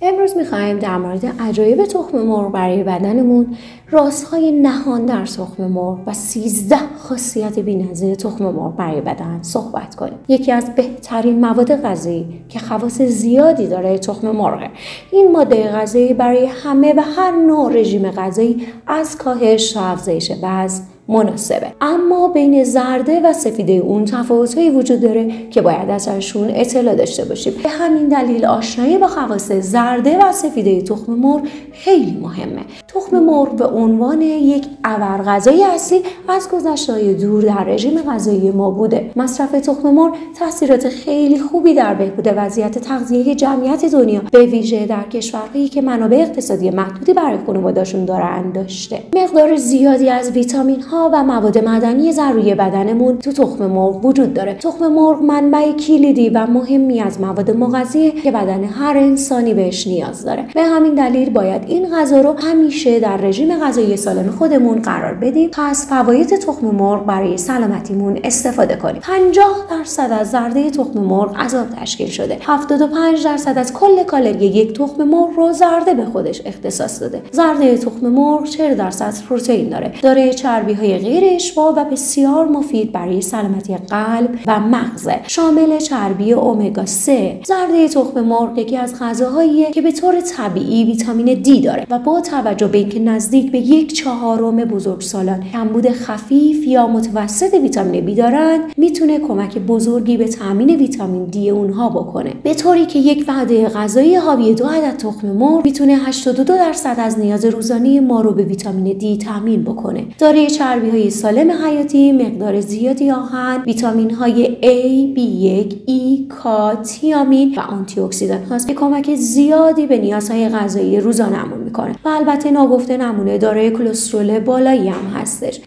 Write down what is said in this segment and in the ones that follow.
امروز می‌خوایم در مورد عجایب تخم مرغ برای بدنمون، رازهای نهان در تخم مرغ و 13 خاصیت بی‌نظیر تخم مرغ برای بدن صحبت کنیم. یکی از بهترین مواد غذایی که خواص زیادی داره تخم مرغه. این ماده غذایی برای همه و هر نوع رژیم غذایی از کاهش تا افزایش وزن مناسبه، اما بین زرده و سفیده اون تفاوت‌هایی وجود داره که باید ازشون اطلاع داشته باشیم. به همین دلیل آشنایی با خواص زرده و سفیده تخم مرغ خیلی مهمه. تخم مرغ به عنوان یک ابرغذای اصلی از گذشته‌های دور در رژیم غذایی ما بوده. مصرف تخم مرغ تاثیرات خیلی خوبی در بهبود وضعیت تغذیه جمعیت دنیا، به ویژه در کشورهایی که منابع اقتصادی محدودی برای خانواده‌شون دارن داشته. مقدار زیادی از ویتامین‌ها و مواد معدنی ضروری بدنمون تو تخم مرغ وجود داره. تخم مرغ منبع کلیدی و مهمی از مواد مغذیه که بدن هر انسانی بهش نیاز داره. به همین دلیل باید این غذا رو همیشه در رژیم غذایی سالم خودمون قرار بدیم تا از فواید تخم مرغ برای سلامتیمون استفاده کنیم. 50% از زرده تخم مرغ از آب تشکیل شده. 75% از کل کالری یک تخم مرغ رو زرده به خودش اختصاص داده. زرده تخم مرغ 40% پروتئین داره چربی‌های غیر اشباع و بسیار مفید برای سلامتی قلب و مغز، شامل چربی امگا 3. زرده تخم مرغ یکی از غذاهاییه که به طور طبیعی ویتامین دی داره و با توجه به اینکه نزدیک به 1/4 بزرگسالان کمبود خفیف یا متوسط ویتامین بی دارن، میتونه کمک بزرگی به تامین ویتامین دی اونها بکنه، به طوری که یک وعده غذایی حاوی 2 عدد تخم مرغ میتونه 82% از نیاز روزانه ما رو به ویتامین دی تامین بکنه. دارای چربی‌های سالم حیاتی، مقدار زیادی آهن، ویتامین‌های A، B1، E، K، تیامین و آنتی اکسیدان هاست که کمک زیادی به نیازهای غذایی روزانه‌مون میکنه. و البته ناگفته نمونه دارای کلسترول بالایی هم هستش.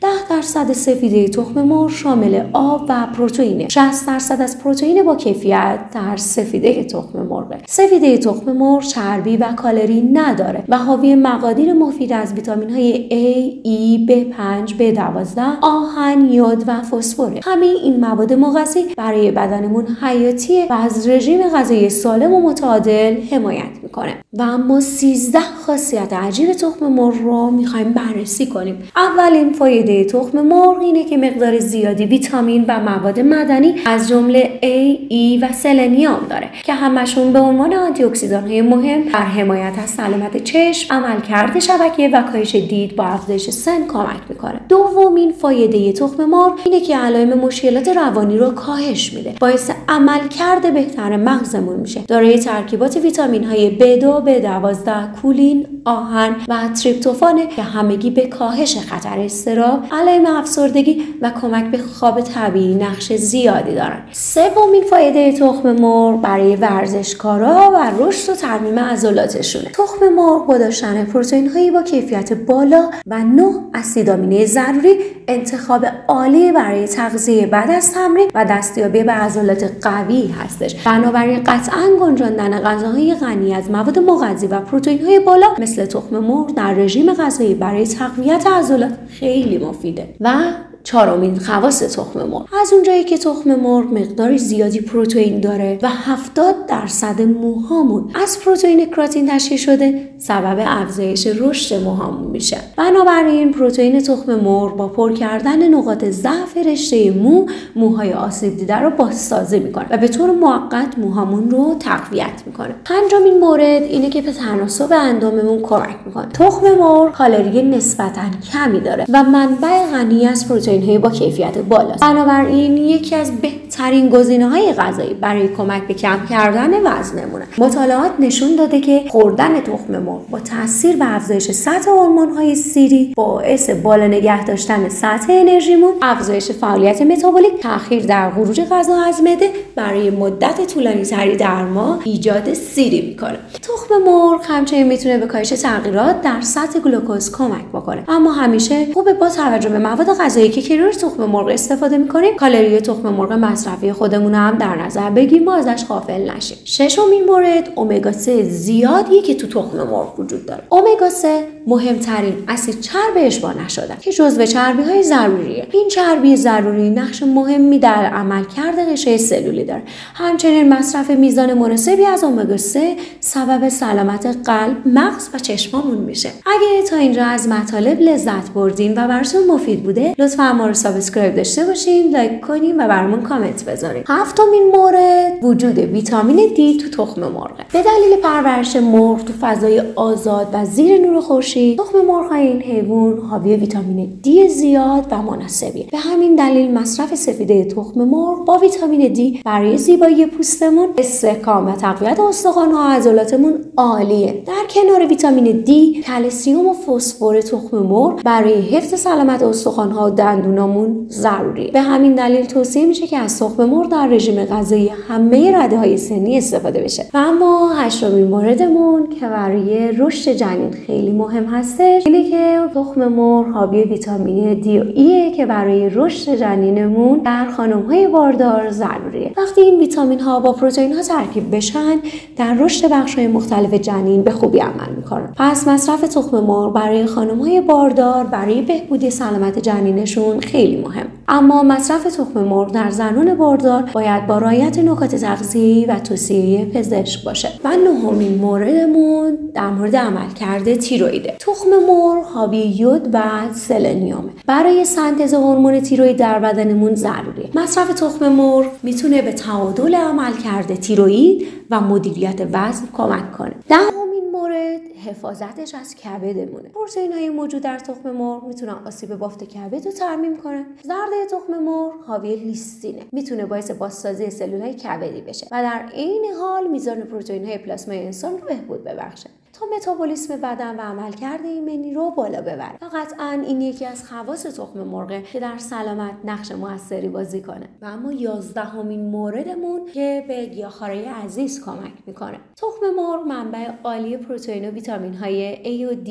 10% سفیده تخم مرغ شامل آب و پروتئینه. 60% از پروتئین با کیفیت در سفیده تخم مرغ. سفیده تخم مرغ چربی و کالری نداره و حاوی مقادیر مفید از ویتامین‌های A، E، B5، B12، آهن، یود و فسفره. همه این مواد مغذی برای بدنمون حیاتیه و از رژیم غذایی سالم و متعادل حمایت میکنه. و اما 13 خاصیت عجیب تخم مرغ رو میخوایم بررسی کنیم. اولین فایده تخم مرغ اینه که مقدار زیادی ویتامین و مواد معدنی از جمله A، E و سلنیوم داره که همشون به عنوان آنتی اکسیدان‌های مهم در حمایت از سلامت چشم، عملکرد شبکیه و کاهش دید با افزایش سن کمک میکنه. دومین فایده تخم مرغ اینه که علائم مشکلات روانی رو کاهش میده، باعث عملکرد بهتر مغزمون میشه. دارای ترکیبات ویتامین‌های B2، B12، کولین، آهن و تریپتوفانه که همگی به کاهش خطر اضطراب، علائم افسردگی و کمک به خواب طبیعی نقش زیادی دارن. سومین فایده تخم مرغ برای ورزشکارا و رشد و ترمیم عضلاتشونه. تخم مرغ با داشتن پروتئین‌هایی با کیفیت بالا و 9 اسید آمینه ضروری انتخاب عالی برای تغذیه بعد از تمرین و دستیابی به عضلات قوی هستش. بنابراین قطعاً گنجاندن غذاهای غنی از مواد مغذی و پروتئین‌های بالا مثل تخم مرغ در رژیم غذایی برای تقویت عضلات خیلی مفیده. و چهارمین خواص تخم مرغ، از اونجایی که تخم مرغ مقدار زیادی پروتئین داره و 70% موهامون از پروتئین کراتین تشکیل شده، سبب افزایش رشد موهامون میشه. بنابراین پروتئین تخم مرغ با پر کردن نقاط ضعف رشته موهای آسیب دیده رو بازسازی میکنه و به طور موقت موهامون رو تقویت میکنه. پنجمین مورد اینه که به تناسب انداممون کمک میکنه. تخم مرغ کالری نسبتاً کمی داره و منبع غنی از پروتئین با کیفیت بالاست. بنابراین یکی از بهترین گزینه‌های غذایی برای کمک به کم کردن وزنمونه. مطالعات نشون داده که خوردن تخم مرغ با تاثیر و افزایش سطح هورمون‌های سیری باعث بالا نگه داشتن سطح انرژیمون، افزایش فعالیت متابولیک، تأخیر در خروج غذا از معده برای مدت طولانی‌تری در ماه، ایجاد سیری میکنه. تخم مرغ همچنین میتونه به کاهش تغییرات در سطح گلوکوز کمک بکنه. اما همیشه خوبه با توجه به مواد غذایی که کنار تخم مرغ استفاده میکنیم، کالری تخم مرغ مصرف مصرفی خودمون هم در نظر بگیریم ما ازش غافل نشیم. ششمین مورد امگا 3 زیادی که تو تخم مرغ وجود داره. امگا 3 مهمترین اسید چرب اشباع نشده که جزو چربی‌های ضروریه. این چربی ضروری نقش مهمی در عملکرد غشای سلولی داره. همچنین مصرف میزان مناسبی از امگا 3 سبب سلامت قلب، مغز و چشمامون میشه. اگه تا اینجا از مطالب لذت بردین و براتون مفید بوده، لطفا ما رو سابسکرایب داشته باشین، لایک کنین و برامون کامنت بذارین. هفتمین مورد وجود ویتامین دی تو تخم مرغ. به دلیل پرورش مرغ تو فضای آزاد و زیر نور خورشید، تخم مرغ‌های این حیوان حاوی ویتامین دی زیاد و مناسبیه. به همین دلیل مصرف سفیده تخم مرغ با ویتامین دی برای زیبایی پوستمون، استحکام و تقویت استخوان‌ها و عضلاتمون عالیه. در کنار ویتامین دی، کلسیم و فسفر تخم مرغ برای حفظ سلامت استخوان‌ها و دندونامون ضروریه. به همین دلیل توصیه میشه که از تخم مرغ در رژیم غذایی همه رده‌های سنی استفاده بشه. و اما هشتمین موردمون که برای رشد جنین خیلی مهم هستش اینه که تخم مرغ حاوی ویتامین دی و ایه که برای رشد جنینمون در خانم‌های باردار ضروریه. وقتی این ویتامین ها با پروتئین ها ترکیب بشن، در رشد بخش‌های مختلف جنین به خوبی عمل میکنن. پس مصرف تخم مرغ برای خانم‌های باردار برای بهبودی سلامت جنینشون خیلی مهم. اما مصرف تخم مرغ در زنان باردار باید با رعایت نکات تغذیه‌ای و توصیه پزشک باشه. و نهمین موردمون در مورد عملکرد تیروئید. تخم مرغ حاوی یود و سلنیومه. برای سنتز هورمون تیروئید در بدنمون ضروریه. مصرف تخم مرغ میتونه به تعادل عملکرد تیروئید و مدیریت وزن کمک کنه. دهمین مورد حفاظتش از کبدمونه. پروتئین‌های موجود در تخم مرغ میتونن آسیب بافت کبد رو ترمیم کنن. زرده تخم مرغ حاوی لیستینه. میتونه باعث بازسازی سلول‌های کبدی بشه و در عین حال میزان پروتئین‌های پلاسمای انسان رو بهبود ببخشه تا متابولیسم بدن و عملکرد ایمنی رو بالا ببره. و قطعاً این یکی از خواص تخم مرغه که در سلامت نقش موثری بازی کنه. و اما 11مین موردمون که به گیاهخوارای عزیز کمک میکنه. تخم مرغ منبع عالی پروتئین و ویتامین های A و D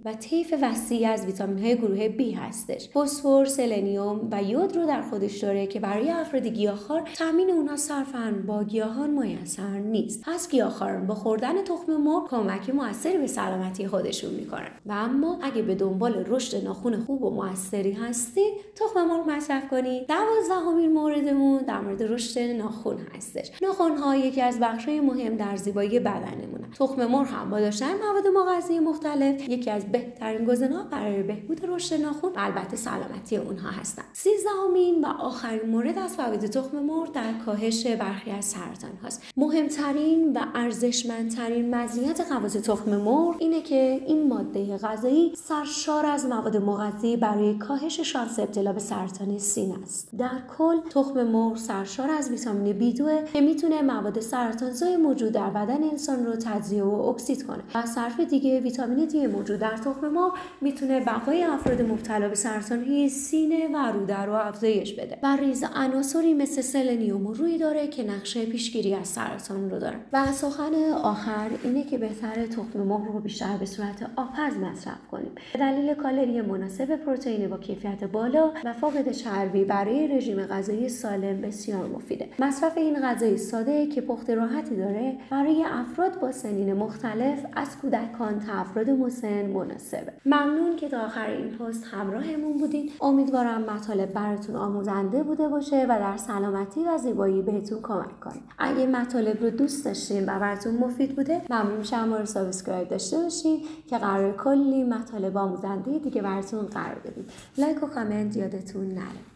و طیف وسیعی از ویتامین های گروه B هستش. فسفر، سلنیوم و یود رو در خودش داره که برای افراد گیاهخوار تامین اونها صرفاً با گیاهان میسر نیست. پس گیاهخواران با خوردن تخم مرغ کمک موثری به سلامتی خودشون میکنن. و اما اگه به دنبال رشد ناخن خوب و موثری هستید، تخم مرغ مصرف کنید. 12مین موردمون در مورد رشد ناخن هستش. ناخن ها یکی از بخش‌های مهم در زیبایی بدنمونه. تخم مرغ هم با داشتن مواد مغذی مختلف یکی از بهترین گزینه‌ها برای بهبود رشد ناخن و البته سلامتی اونها هستن. 13مین و آخرین مورد از فواید تخم مرغ در کاهش برخی از سرطان هاست. مهمترین و ارزشمندترین مزیت خواص تخم مرغ اینه که این ماده غذایی سرشار از مواد مغذی برای کاهش شانس ابتلا به سرطان سینه است. در کل تخم مرغ سرشار از ویتامین B2 که میتونه مواد سرطانزای موجود در بدن انسان رو تجزیه و اکسید کنه. و از طرف دیگه ویتامین D موجود در تخم مرغ میتونه بقای افراد مبتلا به سرطان سینه و روده رو افزایش بده. و ریز عناصری مثل سلنیوم و روی داره که نقشه پیشگیری از سرطان رو داره. و سخن آخر اینه که بهتره تخم مرغ رو بیشتر به صورت آبپز مصرف کنیم. به دلیل کالری مناسب، پروتئین با کیفیت بالا و فاقد چربی برای رژیم غذایی سالم بسیار مفیده. مصرف این غذای ساده که پخت راحتی داره برای افراد با سنین مختلف از کودکان تا افراد مسن مناسبه. ممنون که تا آخر این پست همراهمون بودین. امیدوارم مطالب براتون آموزنده بوده باشه و در سلامتی و زیبایی بهتون کمک کنه. اگه مطالب رو دوست داشتین و براتون مفید بوده، ممنون میشم ما رو سابسکرایب داشته باشین که قرار کلی مطالب آموزنده دیگه براتون قرار بدیم. لایک و کامنت یادتون نره.